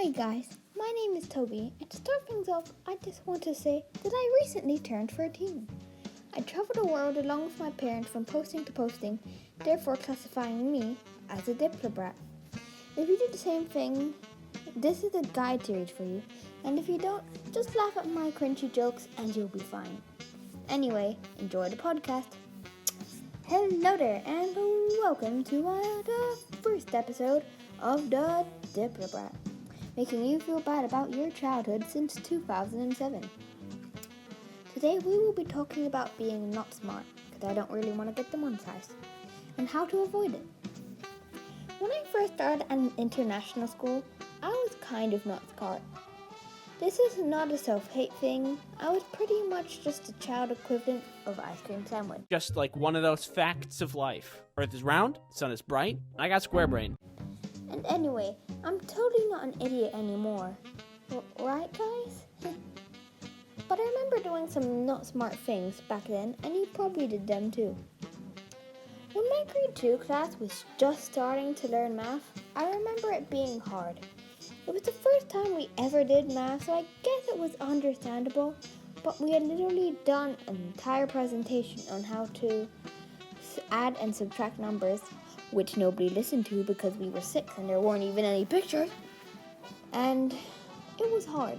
Hey guys, my name is Toby, and to start things off, I just want to say that I recently turned 13. I traveled the world along with my parents from posting to posting, therefore classifying me as a diplobrat. If you do the same thing, this is a guide to read for you, and if you don't, just laugh at my cringy jokes and you'll be fine. Anyway, enjoy the podcast. Hello there, and welcome to the first episode of the diplobrat, making you feel bad about your childhood since 2007. Today we will be talking about being not smart, because I don't really want to get demonetized, and how to avoid it. When I first started at an international school, I was kind of not smart. This is not a self-hate thing. I was pretty much just a child equivalent of ice cream sandwich. Just like one of those facts of life. Earth is round, sun is bright, I got square brain. And anyway, I'm totally not an idiot anymore. Right, guys? But I remember doing some not smart things back then, and you probably did them too. When my grade 2 class was just starting to learn math, I remember it being hard. It was the first time we ever did math, so I guess it was understandable, but we had literally done an entire presentation on how to add and subtract numbers, which nobody listened to because we were 6 and there weren't even any pictures, and it was hard.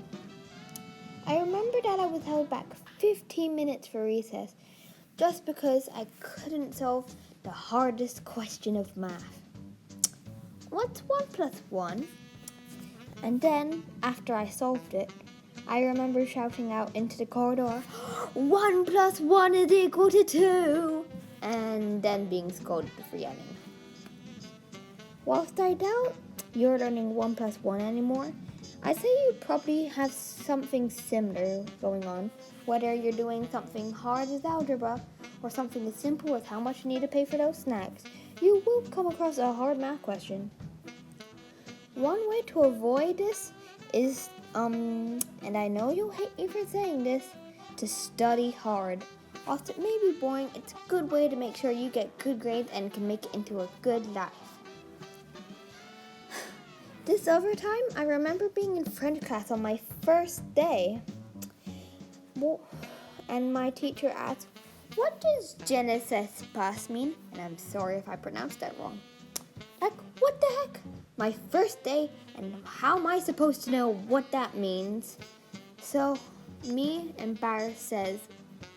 I remember that I was held back 15 minutes for recess just because I couldn't solve the hardest question of math. What's 1 plus 1? And then, after I solved it, I remember shouting out into the corridor, 1 plus 1 is equal to 2, and then being scolded for yelling. Whilst I doubt you're learning 1 plus 1 anymore, I'd say you probably have something similar going on, whether you're doing something hard as algebra, or something as simple as how much you need to pay for those snacks. You will come across a hard math question. One way to avoid this is, and I know you'll hate me for saying this, to study hard. Whilst it may be boring, it's a good way to make sure you get good grades and can make it into a good life. This other time, I remember being in French class on my first day. And my teacher asked, what does je ne sais pas mean? And I'm sorry if I pronounced that wrong. Like, what the heck? My first day, and how am I supposed to know what that means? So, me embarrassed says,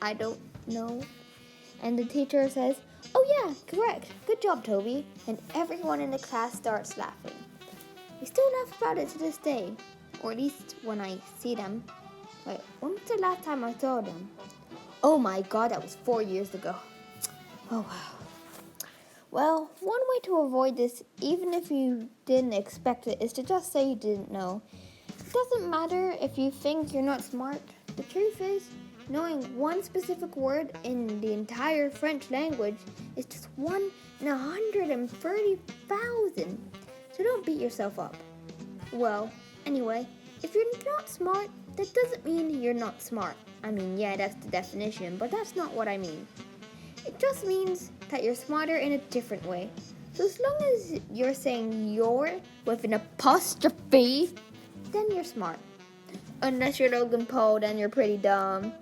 I don't know. And the teacher says, oh yeah, correct. Good job, Toby. And everyone in the class starts laughing. We still laugh about it to this day, or at least when I see them. Wait, when was the last time I saw them? Oh my god, that was 4 years ago. Oh wow. Well, one way to avoid this, even if you didn't expect it, is to just say you didn't know. It doesn't matter if you think you're not smart. The truth is, knowing one specific word in the entire French language is just 1 in 130,000. So don't beat yourself up. Well, anyway, if you're not smart, that doesn't mean you're not smart. I mean, yeah, that's the definition, but that's not what I mean. It just means that you're smarter in a different way. So as long as you're saying "you're" with an apostrophe, then you're smart. Unless you're Logan Paul, then you're pretty dumb.